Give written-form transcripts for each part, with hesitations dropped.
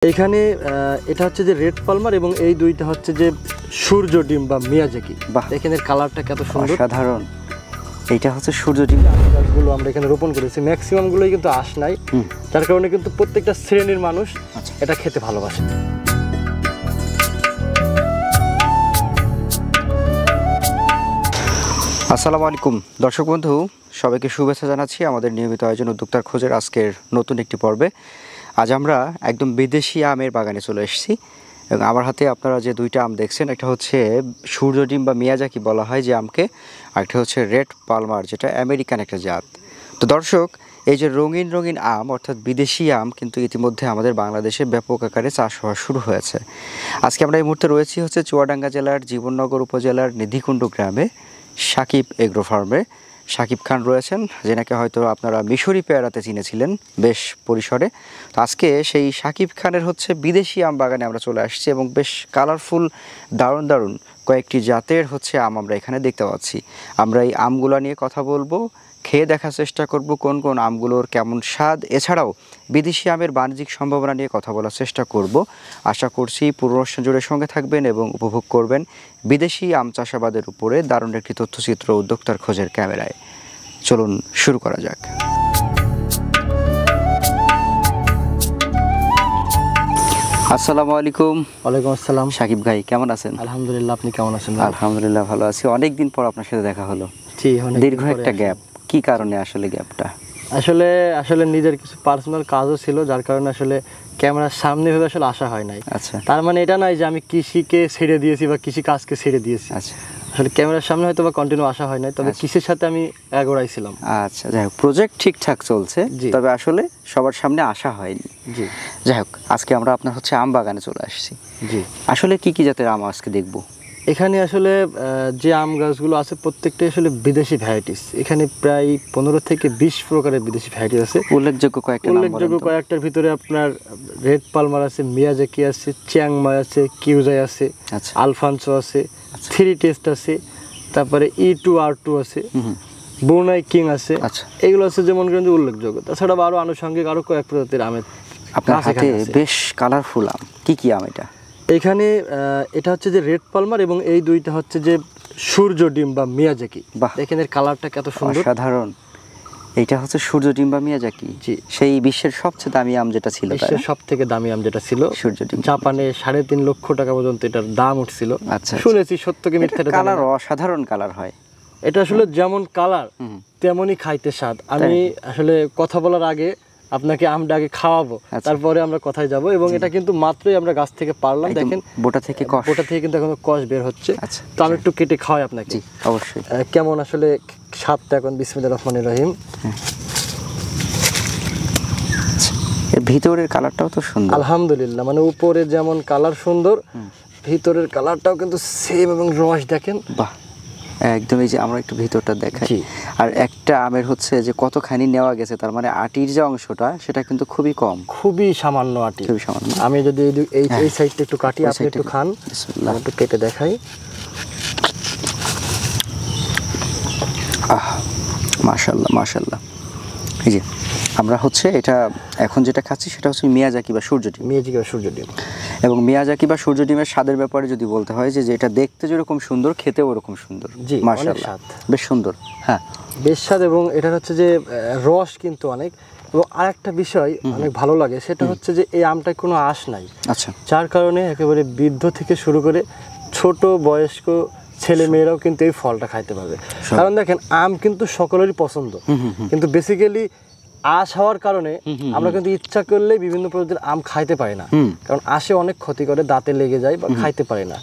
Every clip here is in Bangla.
এখানে এটা হচ্ছে যে রেড পালমার এবং এই দুইটা হচ্ছে যে সূর্য ডিম বা মিয়াজাকি। এখানে কালারটা কত সুন্দর, সাধারণ। এইটা হচ্ছে সূর্য ডিম। গাছগুলো আমরা এখানে রোপণ করেছি, ম্যাক্সিমাম গুলোই কিন্তু আঁশ নাই, যার কারণে কিন্তু প্রত্যেকটা শ্রেণীর মানুষ এটা খেতে ভালোবাসে। আসসালামু আলাইকুম দর্শক বন্ধু, সবাইকে শুভেচ্ছা জানাচ্ছি আমাদের নিয়মিত আয়োজন উদ্যোক্তার খোঁজের আজকের নতুন একটি পর্বে। আজ আমরা একদম বিদেশি আমের বাগানে চলে এসেছি এবং আমার হাতে আপনারা যে দুইটা আম দেখছেন, একটা হচ্ছে সূর্য ডিম বা মিয়াজাকি বলা হয় যে আমকে, আর একটা হচ্ছে রেড পালমার, যেটা আমেরিকান একটা জাত। তো দর্শক, এই যে রঙিন রঙিন আম অর্থাৎ বিদেশি আম কিন্তু ইতিমধ্যে আমাদের বাংলাদেশে ব্যাপক আকারে চাষ হওয়া শুরু হয়েছে। আজকে আমরা এই মুহূর্তে রয়েছি হচ্ছে চুয়াডাঙ্গা জেলার জীবননগর উপজেলার নিধিকুণ্ড গ্রামে সাকিব এগ্রো ফার্মে। সাকিব খান রয়েছেন, যেনাকে হয়তো আপনারা মিশরি পেয়ারাতে চিনেছিলেন বেশ পরিসরে। তো আজকে সেই সাকিব খানের হচ্ছে বিদেশি আম বাগানে আমরা চলে আসছি এবং বেশ কালারফুল দারুণ দারুণ কয়েকটি জাতের হচ্ছে আম আমরা এখানে দেখতে পাচ্ছি। আমরা এই আমগুলো নিয়ে কথা বলবো, খেয়ে দেখার চেষ্টা করব কোন কোন আমগুলোর কেমন স্বাদ, এছাড়াও বিদেশি আমের বাণিজ্যিক সম্ভাবনা নিয়ে কথা বলার চেষ্টা করব। আশা করছি পুরো অনুষ্ঠান জুড়ে সঙ্গে থাকবেন এবং উপভোগ করবেন বিদেশি আম চাষাবাদের উপরে দারুণ একটি তথ্যচিত্র উদ্যোক্তার খোঁজের ক্যামেরায়। চলুন শুরু করা যাক। আসসালামু আলাইকুম। ওয়ালাইকুম আসসালাম। সাকিব ভাই কেমন আছেন? আলহামদুলিল্লাহ, আপনি কেমন আছেন? আলহামদুলিল্লাহ ভালো আছি। অনেকদিন পর আপনার সাথে দেখা হলো। দীর্ঘ একটা গ্যাপ, কি কারণে আসলে গ্যাপটা? আসলে নিজের কিছু পার্সোনাল কাজও ছিল, যার কারণে আসলে ক্যামেরার সামনে ভেবে আসলে আসা হয় নাই। আচ্ছা, তার মানে এটা নয় যে আমি কৃষিকে ছেড়ে দিয়েছি বা কৃষি কাজকে ছেড়ে দিয়েছি। আচ্ছা, আসলে ক্যামেরার সামনে হয়তো বা কন্টিনিউ আসা হয় নাই, তবে কৃষির সাথে আমি এগোড়াইছিলাম। আচ্ছা, যাই হোক, প্রজেক্ট ঠিকঠাক চলছে, তবে আসলে সবার সামনে আসা হয়নি। জি, যাই হোক, আজকে আমরা আপনার হচ্ছে আম বাগানে চলে আসছি। জি, আসলে কি কি জাতের আম আজকে দেখবো? এখানে আসলে যে আম গাছগুলো আছে প্রত্যেকটাই আসলে বিদেশি ভ্যারাইটিস। এখানে প্রায় 15 থেকে 20 প্রকারের বিদেশি ভ্যারাইটি আছে। উল্লেখযোগ্য কয়েকটার ভিতরে আপনার রেড পালমার আছে, মিয়াজাকি আছে, চিয়াংমাই আছে, কিউজাই আছে, আলফানসো আছে, থ্রি টেস্ট আছে, তারপরে E2R2 আছে, ব্রুনাই কিং আছে। এগুলো আছে যেমন কিন্তু উল্লেখযোগ্য। তাছাড়া আরো আনুষঙ্গিক আরো কয়েক প্রজাতির আমের আপনার হাতে বেশ কালারফুল আম। কি কি আম এটা? এখানে এটা হচ্ছে যে রেড পালমার এবং এই দুইটা হচ্ছে যে সূর্য ডিম বা মিয়াজাকি। এখানে কালারটা কত সুন্দর, সাধারণ। এইটা হচ্ছে সূর্য ডিম বা মিয়াজাকি। জি, সেই বিশ্বের সবচেয়ে দামি আম যেটা ছিল, বিশ্বের সবথেকে দামি আম যেটা ছিল সূর্য ডিম। জাপানে 3.5 লক্ষ টাকা পর্যন্ত এটার দাম উঠছিল। আচ্ছা, শুনেছি, সত্য কি মিথ্যা কালার অসাধারণ কালার হয় এটা। আসলে যেমন কালার তেমনই খাইতে স্বাদ। আমি আসলে কথা বলার আগে আপনাকে আমটা আগে খাওয়াবো, তারপরে আমরা কথায় যাব। এবং এটা কিন্তু মাত্রই আমরা গাছ থেকে পারলাম, দেখেন বোটা থেকে কিন্তু এখনো কষ বের হচ্ছে। তো আমি একটু কেটে খাওয়াই আপনাকে। অবশ্যই। কেমন আসলে স্বাদটা এখন? বিসমিল্লাহির রহমানির রহিম। এর ভিতরের কালারটাও তো সুন্দর আলহামদুলিল্লাহ। মানে উপরে যেমন কালার সুন্দর, ভিতরের কালারটাও কিন্তু সেম। এবং রস দেখেন, বাহ, একদম। এই যে আমরা একটু ভিতরটা দেখাই। আর একটা আমের হচ্ছে যে কতখানি নেওয়া গেছে, তার মানে আটির যে অংশটা সেটা কিন্তু খুবই কম, খুবই সামান্য আটি, খুবই সামান্য। আমি যদি এই সাইডটা একটু কাটি, আপনি একটু খান। বিসমিল্লাহ, একটু কেটে দেখাই। মাশাআল্লাহ মাশাআল্লাহ। এই যে আমরা হচ্ছে এটা এখন যেটা খাচ্ছি সেটা হচ্ছে মিয়াজাকি বা সূর্য ডিম। এবং মিয়াজাকি বা সূর্য ডিমের স্বাদের ব্যাপারে যদি বলতে হয়, যে এটা দেখতে যেরকম সুন্দর, খেতেও ওরকম সুন্দর। জি, মাশাআল্লাহ, বেশ সুন্দর। হ্যাঁ, বেশ স্বাদ। এবং এটা হচ্ছে যে রস কিন্তু অনেক। এবং আরেকটা বিষয় অনেক ভালো লাগে, সেটা হচ্ছে যে এই আমটায় কোনো আঁশ নাই। আচ্ছা, যার কারণে একেবারে বৃদ্ধ থেকে শুরু করে ছোট বয়স্ক ছেলে মেয়েরাও কিন্তু এই ফলটা খাইতে পারবে। কারণ দেখেন, আম কিন্তু সকলেরই পছন্দ, কিন্তু বেসিক্যালি আঁশ হওয়ার কারণে আমরা কিন্তু ইচ্ছা করলে বিভিন্ন প্রজাতির আম খাইতে পারি না, কারণ আঁশে অনেক ক্ষতি করে, দাঁতে লেগে যায় বা খাইতে পারি না।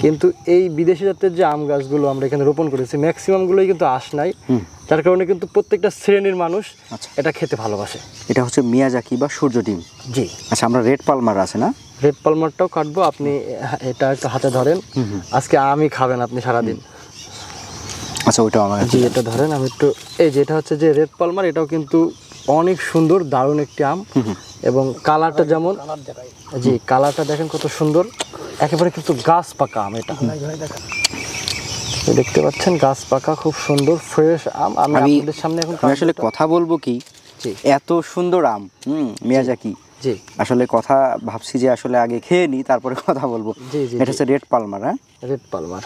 কিন্তু এই বিদেশি জাতের যে আম গাছগুলো আমরা এখানে রোপণ করেছি, ম্যাক্সিমাম গুলোই কিন্তু আঁশ নাই, যার কারণে কিন্তু প্রত্যেকটা শ্রেণীর মানুষ এটা খেতে ভালোবাসে। এটা হচ্ছে মিয়াজাকি বা সূর্য ডিম। জি। আচ্ছা, আমরা রেড পালমার আছে না? রেড পালমারটাও কাটবো। আপনি এটা একটু হাতে ধরেন, আজকে আমই খাবেন আপনি সারাদিন। আচ্ছা, ওইটা আমার। জি, এটা ধরেন। আমি একটু, এই যেটা হচ্ছে যে রেড পালমার, এটাও কিন্তু অনেক সুন্দর দারুণ একটি আম। এবং কালারটা যেমন, জি কালারটা দেখেন কত সুন্দর, একেবারে কিন্তু গাছ পাকা আম। এটা দেখতে পাচ্ছেন, গাছ পাকা, খুব সুন্দর ফ্রেশ আম। আমি আপনাদের সামনে এখন আসলে কথা বলবো কি, এত সুন্দর আম মিয়াজাকি জি আসলে কথা ভাবছি যে আসলে আগে খেয়ে নিই তারপরে কথা বলবো। জি জি এটা হচ্ছে রেড পালমার। হ্যাঁ, রেড পালমার।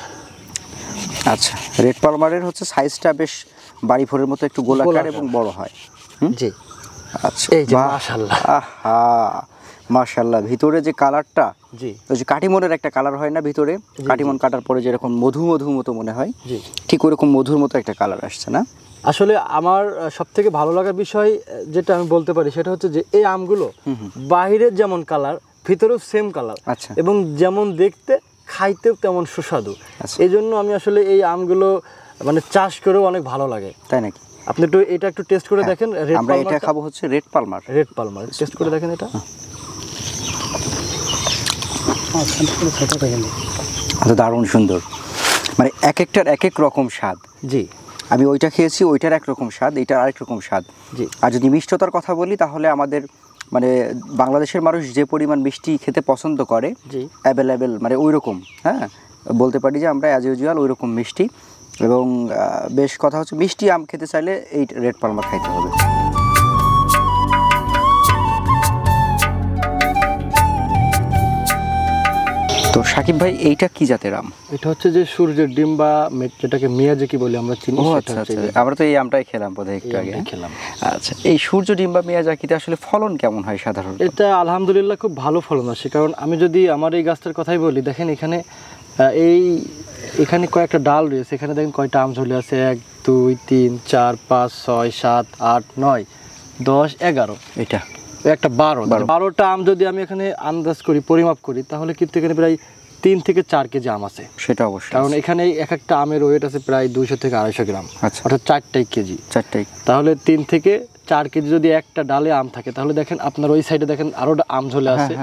আচ্ছা, রেড পালমারের হচ্ছে সাইজটা বেশ বাড়ি ফোরের মতো একটু গোলাকার এবং বড় হয়। জি আচ্ছা, এই যে বাহ, মাশাআল্লাহ। আহা মাশাআল্লাহ, ভিতরে যে কালারটা, জি ওই যে কাটিমনের একটা কালার হয় না ভিতরে, কাটিমন কাটার পরে যেরকম মধু মধু মতো মনে হয়, জি ঠিক ওরকম মধুর মতো একটা কালার আসছে না? আসলে আমার সব থেকে ভালো লাগার বিষয় যেটা আমি বলতে পারি সেটা হচ্ছে যে এই আমগুলো বাইরের যেমন কালার ভিতরেও সেম কালার, আচ্ছা এবং যেমন দেখতে খাইতেও তেমন সুস্বাদু। আচ্ছা। এই জন্য আমি আসলে এই আমগুলো মানে চাষ করেও অনেক ভালো লাগে। তাই নাকি? আপনি একটু এটা একটু টেস্ট করে দেখেন। রেড আমরা এটা খাবো হচ্ছে red Palmer. Red Palmer test করে দেখেন এটা। আচ্ছা, দারুণ সুন্দর, মানে এক একটার এক এক রকম স্বাদ। জি আমি ওইটা খেয়েছি, ওইটার একরকম স্বাদ, এইটার আরেক রকম স্বাদ। জি আর যদি মিষ্টতার কথা বলি তাহলে আমাদের মানে বাংলাদেশের মানুষ যে পরিমাণ মিষ্টি খেতে পছন্দ করে, জি অ্যাভেলেবেল মানে ওই রকম, হ্যাঁ বলতে পারি যে আমরা অ্যাজ ইউজুয়াল ওই রকম মিষ্টি। এবং বেশ কথা হচ্ছে মিষ্টি আম খেতে চাইলে এই রেড পালমার খাইতে হবে। তো সাকিব ভাই, এইটা কি জাতের আম? এটা হচ্ছে যে সূর্যের ডিম বা যেটাকে মিয়াজাকি বলি আমরা চিনি। ও সেটা আচ্ছা হচ্ছে আচ্ছা, আমরা তো এই আমটাই খেলাম বোধহয় একটু এই আগে। আমটাই খেলাম। আচ্ছা, এই সূর্য ডিম বা মিয়াজাকিতে আসলে ফলন কেমন হয় সাধারণত? এটা আলহামদুলিল্লাহ খুব ভালো ফলন আসে। কারণ আমি যদি আমার এই গাছটার কথাই বলি, দেখেন এখানে এখানে কয়েকটা ডাল রয়েছে, এখানে দেখেন কয়টা আম ঝুলে আছে, 1 2 3 4 5 6 7 8 9 10 11, এটা একটা 12টা আম যদি আমি এখানে আন্দাজ করি, পরিমাপ করি, তাহলে কিন্তু এখানে প্রায় 3 থেকে 4 কেজি আম আছে। সেটা অবশ্যই, কারণ এখানে এক একটা আমের ওয়েট আছে প্রায় 200 থেকে 250 গ্রাম, আচ্ছা অর্থাৎ 4টাই কেজি। 4টাই, তাহলে 3 থেকে 4 কেজি যদি একটা ডালে আম থাকে, তাহলে দেখেন আপনার ওই সাইডে দেখেন আরো আম ঝুলে আছে।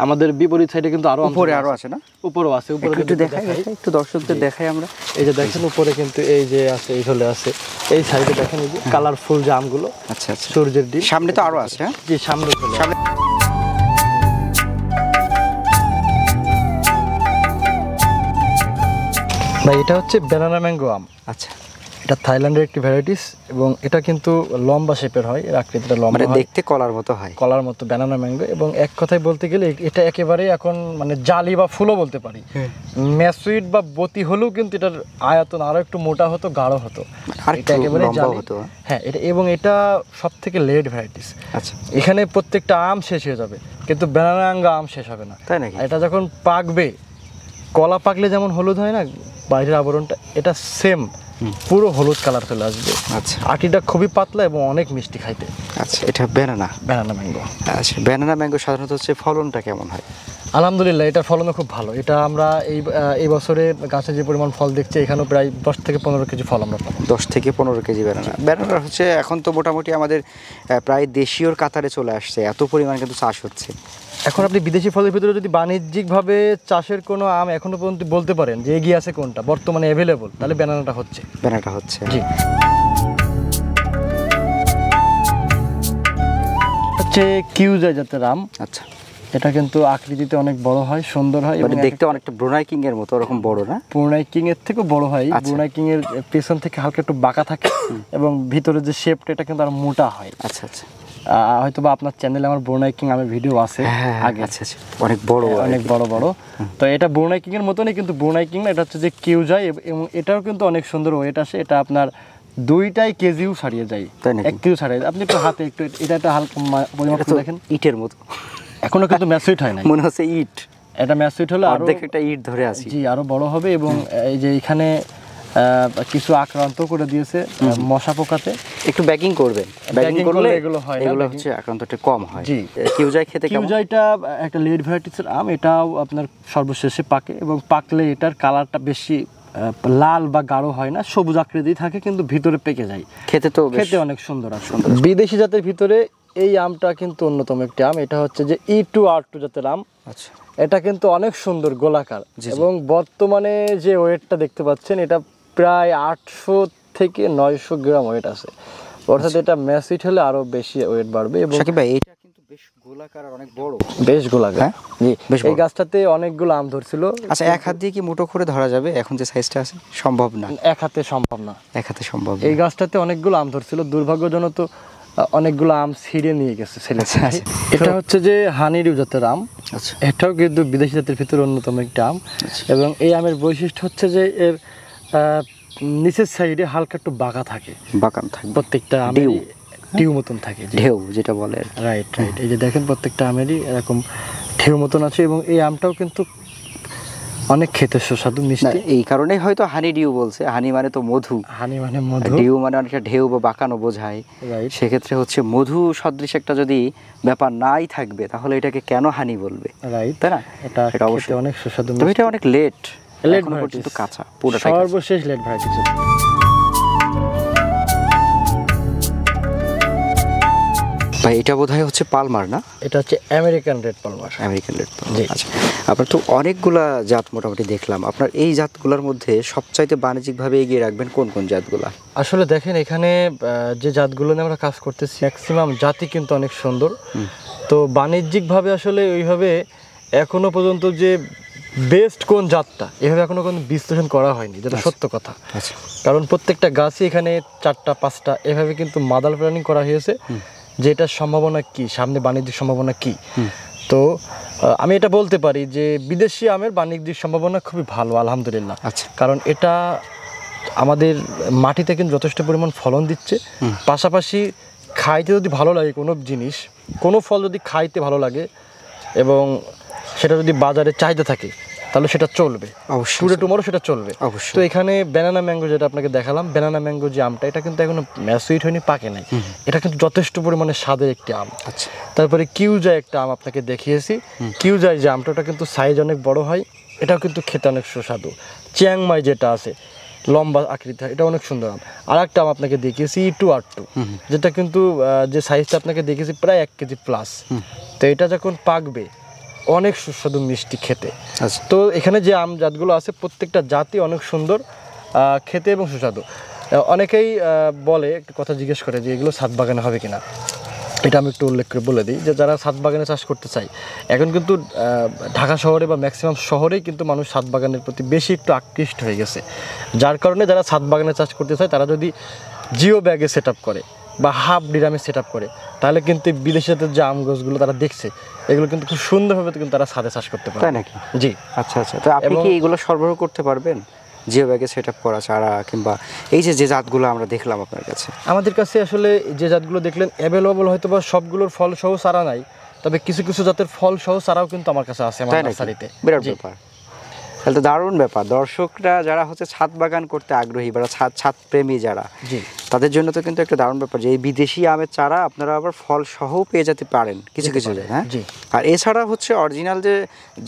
আমাদের বিপরীত সাইডে কিন্তু আরো উপরে আরো আছে না? উপরেও আছে। উপরে একটু দেখাই, একটু দর্শকদের দেখাই আমরা। এই যে দেখেন উপরে কিন্তু এই যে আছে, এই ঝুলে আছে। এই সাইডে দেখেন এই যে কালারফুল যে আমগুলো, আচ্ছা আচ্ছা, সূর্যের ডিম। সামনে তো আরো আছে। হ্যাঁ জি, সামনে ঝুলে আছে। সামনে। ভাই এটা হচ্ছে ব্যানানা ম্যাঙ্গো আম। আচ্ছা, এটা থাইল্যান্ডের একটি ভ্যারাইটিস, এবং এটা কিন্তু লম্বা শেপের হয়, এর আকৃতিটা লম্বা মানে হয়, দেখতে কলার মতো হয়, কলার মতো ব্যানানা ম্যাঙ্গো। এবং এক কথায় বলতে গেলে এটা একেবারে এখন মানে জালি বা ফুলও বলতে পারি। ম্যাসুইট বা বতি হলেও কিন্তু এটার আয়তন আরো একটু মোটা হতো, গাঢ় হতো। আর এটা একেবারে লম্বা জালি। হতো। হ্যাঁ, এটা এবং এটা সব থেকে লেট ভ্যারাইটিস। আচ্ছা, এখানে প্রত্যেকটা আম শেষ হয়ে যাবে, কিন্তু ব্যানানা আম শেষ হবে না। তাই নাকি? এটা যখন পাকবে, কলা পাকলে যেমন হলুদ হয় না বাইরের আবরণটা, এটা সেম পুরো হলুদ কালার চলে আসবে। আচ্ছা আটিটা খুবই পাতলা এবং অনেক মিষ্টি খাইতে। আচ্ছা, এটা ব্যানানা ম্যাঙ্গো। আচ্ছা, ব্যানানা ম্যাঙ্গো সাধারণত হচ্ছে ফলনটা কেমন হয়? আলহামদুলিল্লাহ, এটার ফলনও খুব ভালো। এটা আমরা এই বছরে গাছে যে পরিমাণ ফল দেখছি, এখানেও প্রায় 10 থেকে 15 কেজি ফল আমরা পাবো। 10 থেকে 15 কেজি ব্যানানা হচ্ছে এখন তো মোটামুটি আমাদের প্রায় দেশীয়র কাতারে চলে আসছে, এত পরিমাণ কিন্তু চাষ হচ্ছে। এখন আপনি বিদেশি ফলের ভিতরে যদি বাণিজ্যিকভাবে চাষের কোনো আম এখনো পর্যন্ত বলতে পারেন যে এগিয়ে আছে কোনটা বর্তমানে অ্যাভেলেবল, তাহলে ব্যানানাটা হচ্ছে। ব্যানানাটা হচ্ছে, জি। হচ্ছে কিউজা জাতের আম। আচ্ছা, এটা কিন্তু আকৃতিতে অনেক বড় হয়, সুন্দর হয়, মানে দেখতে অনেকটা ব্রুনাই কিং এর মতো, ওরকম বড় না? ব্রুনাই কিং এর থেকেও বড় হয়। ব্রুনাই কিং এর পেছন থেকে হালকা একটু বাঁকা থাকে, এবং ভিতরে যে শেপটা এটা কিন্তু আর মোটা হয়। আচ্ছা আচ্ছা, হয়তো বা আপনার চ্যানেলে আমার ব্রুনাই কিং আমের ভিডিও আছে আগে। আচ্ছা আচ্ছা, অনেক বড়, অনেক বড় বড়। তো এটা ব্রুনাই কিং এর মতনই, কিন্তু ব্রুনাই কিং না, এটা হচ্ছে যে কিউজাই, এবং এটাও কিন্তু অনেক সুন্দর ওয়েট আসে। এটা আপনার 2টাই কেজিও ছাড়িয়ে যায়, 1 কেজি ছাড়িয়ে যায়। আপনি একটু হাতে একটু এটা একটা হালকা পরিমাপ করে দেখেন, ইটের মতো এখনো কিন্তু ম্যাসুইট হয় না, মনে হচ্ছে ইট। এটা ম্যাসুইট হলে আরো একটা ইট ধরে আছে। জি, আরো বড় হবে। এবং এই যে এখানে কিছু আক্রান্ত করে দিয়েছে মশা পোকাতে, একটু ব্যাকিং করবেন, ব্যাকিং করলে এগুলো হয় না, এগুলো হচ্ছে আক্রান্তটা কম হয়। জি। কিউজাই খেতে কেমন? কিউজাইটা একটা লেট ভ্যারাইটিসের আম, এটাও আপনার সর্বশেষে পাকে, এবং পাকলে এটার কালারটা বেশি লাল বা গাঢ় হয় না, সবুজ আকৃতি থাকে, কিন্তু ভিতরে পেকে যায়। খেতে অনেক সুন্দর আর সুন্দর। বিদেশি জাতের ভিতরে এই আমটা কিন্তু অন্যতম একটি আম। এটা হচ্ছে যে E2R2 জাতের আম। আচ্ছা, এটা কিন্তু অনেক সুন্দর গোলাকার, এবং বর্তমানে যে ওয়েটটা দেখতে পাচ্ছেন, এটা প্রায় 800 থেকে 900 গ্রাম ওয়েট আছে। অর্থাৎ এটা ম্যাসিড হলে আরো বেশি ওয়েট বাড়বে। এবং সাকিব ভাই, এটা কিন্তু বেশ গোলাকার আর অনেক বড়, বেশ গোলাকার। হ্যাঁ জি, বেশ এই গাছটাতে অনেকগুলো আম ধরছিল। আচ্ছা, এক হাত দিয়ে কি মুঠো করে ধরা যাবে এখন যে সাইজটা আছে? সম্ভব না, এক হাতে সম্ভব না, এক হাতে সম্ভব। এই গাছটাতে অনেকগুলো আম ধরছিল। দুর্ভাগ্যজনক অনেকগুলো আম ছিঁড়ে নিয়ে গেছে ছেলে। আচ্ছা, আচ্ছা। এটা হচ্ছে যে হানিডিউ জাতের আম। আচ্ছা। এটাও কিন্তু বিদেশি জাতের ভিতরে অন্যতম একটা আম। এবং এই আমের বৈশিষ্ট্য হচ্ছে যে এর নিচের সাইডে হালকা একটু বাঁকা থাকে, বাঁকান থাকে, প্রত্যেকটা আমের ঢেউ মতন থাকে, ঢেউ যেটা বলে। Right right. এই যে দেখেন প্রত্যেকটা আমেরই এরকম ঢেউ মতন আছে এবং এই আমটাও কিন্তু অনেক খেতে সুস্বাদু মিষ্টি। এই কারণেই হয়তো হানি ডিউ বলছে, হানি মানে তো মধু, হানি মানে মধু, ডিউ মানে অনেকটা ঢেউ বা বাঁকানো বোঝায়। রাইট। সেক্ষেত্রে হচ্ছে মধু সদৃশ একটা যদি ব্যাপার নাই থাকবে তাহলে এটাকে কেন হানি বলবে, রাইট, তাই না? এটা সেটা অবশ্যই অনেক সুস্বাদু। তবে এটা অনেক লেট এখনো পর্যন্ত কাঁচা, পুরোটাই সর্বশেষ লেট ভ্যারাইটিস। ভাই এটা বোধহয় হচ্ছে পালমার না? এটা হচ্ছে American red Palmer. American red Palmer. আচ্ছা, আপনার তো অনেকগুলা জাত মোটামুটি দেখলাম, আপনার এই জাতগুলোর মধ্যে সবচাইতে বাণিজ্যিকভাবে এগিয়ে রাখবেন কোন কোন জাতগুলা? আসলে দেখেন এখানে যে জাতগুলো নিয়ে আমরা কাজ করতেছি ম্যাক্সিমাম জাতই কিন্তু অনেক সুন্দর। তো বাণিজ্যিকভাবে আসলে ওইভাবে এখনো পর্যন্ত যে বেস্ট কোন জাতটা এভাবে এখনো কোনো বিশ্লেষণ করা হয়নি, যেটা সত্য কথা। আচ্ছা, কারণ প্রত্যেকটা গাছই এখানে 4টা 5টা এভাবে কিন্তু মাদার প্ল্যানিং করা হয়েছে যে এটার সম্ভাবনা কি, সামনে বাণিজ্যিক সম্ভাবনা কি। তো আমি এটা বলতে পারি যে বিদেশি আমের বাণিজ্যিক সম্ভাবনা খুবই ভালো, আলহামদুলিল্লাহ। আচ্ছা। কারণ এটা আমাদের মাটিতে কিন্তু যথেষ্ট পরিমাণ ফলন দিচ্ছে, পাশাপাশি খাইতে যদি ভালো লাগে কোনো জিনিস, কোনো ফল যদি খাইতে ভালো লাগে এবং সেটা যদি বাজারে চাহিদা থাকে তাহলে সেটা চলবে, অবশ্যই টুডে টুমরো সেটা চলবে। অবশ্যই। তো এখানে ব্যানানা ম্যাঙ্গো যেটা আপনাকে দেখালাম, ব্যানানা ম্যাঙ্গো যে আমটা, এটা কিন্তু এখনো ম্যাচুইট হয়নি, পাকে নাই। এটা কিন্তু যথেষ্ট পরিমাণে স্বাদের একটি আম। আচ্ছা। তারপরে কিউজাই একটা আম আপনাকে দেখিয়েছি, কিউজাই যে আমটা, ওটা কিন্তু সাইজ অনেক বড় হয়, এটাও কিন্তু খেতে অনেক সুস্বাদু। চিয়াংমাই যেটা আছে লম্বা আকৃতি, এটা অনেক সুন্দর আম। আর একটা আম আপনাকে দেখিয়েছি E2R2, যেটা কিন্তু যে সাইজটা আপনাকে দেখিয়েছি প্রায় 1 কেজি প্লাস। তো এটা যখন পাকবে অনেক সুস্বাদু মিষ্টি খেতে। আচ্ছা। তো এখানে যে আম জাতগুলো আছে প্রত্যেকটা জাতই অনেক সুন্দর খেতে এবং সুস্বাদু। অনেকেই বলে, একটা কথা জিজ্ঞেস করে যে এগুলো ছাদ বাগানে হবে কিনা। এটা আমি একটু উল্লেখ করে বলে দিই যে যারা ছাদ বাগানে চাষ করতে চায়, এখন কিন্তু ঢাকা শহরে বা ম্যাক্সিমাম শহরেই কিন্তু মানুষ ছাদ বাগানের প্রতি বেশি একটু আকৃষ্ট হয়ে গেছে। যার কারণে যারা ছাদ বাগানে চাষ করতে চায় তারা যদি জিও ব্যাগে সেট আপ করে বা হাফ ডিরামে সেট আপ করে, তাহলে কিন্তু বিদেশি জাতের যে আম গাছগুলো তারা দেখছে, এগুলো কিন্তু খুব সুন্দরভাবে কিন্তু তারা ছাদে চাষ করতে পারে। তাই নাকি? জি। আচ্ছা আচ্ছা। তো আপনি কি এগুলো সরবরাহ করতে পারবেন, জিও ব্যাগে সেট আপ করা চারা কিংবা এই যে জাতগুলো আমরা দেখলাম আপনার কাছে? আমাদের কাছে আসলে যে জাতগুলো দেখলেন অ্যাভেলেবল, হয়তো বা সবগুলোর ফল সহ চারা নাই, তবে কিছু কিছু জাতের ফল সহ চারাও কিন্তু আমার কাছে আছে আমার নার্সারিতে। বিরাট ব্যাপার, তাহলে তো দারুণ ব্যাপার। দর্শকরা যারা হচ্ছে ছাদ বাগান করতে আগ্রহী বা ছাদ প্রেমী যারা, জি, তাদের জন্য তো কিন্তু একটা দারুণ ব্যাপার যে এই বিদেশি আমের চারা আপনারা আবার ফল সহ পেয়ে যেতে পারেন কিছু কিছু জায়গায়। হ্যাঁ, জি। আর এছাড়া হচ্ছে অরিজিনাল যে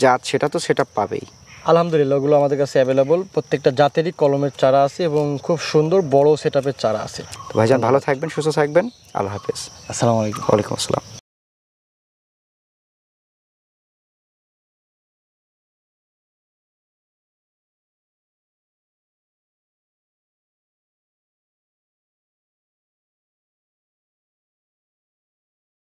জাত সেটা তো সেট আপ পাবেই। আলহামদুলিল্লাহ, ওগুলো আমাদের কাছে অ্যাভেলেবল। প্রত্যেকটা জাতেরই কলমের চারা আছে এবং খুব সুন্দর বড় সেট আপের চারা আছে। তো ভাইজান ভালো থাকবেন, সুস্থ থাকবেন, আল্লাহ হাফেজ। আসসালামু আলাইকুম। ওয়ালাইকুম আসসালাম।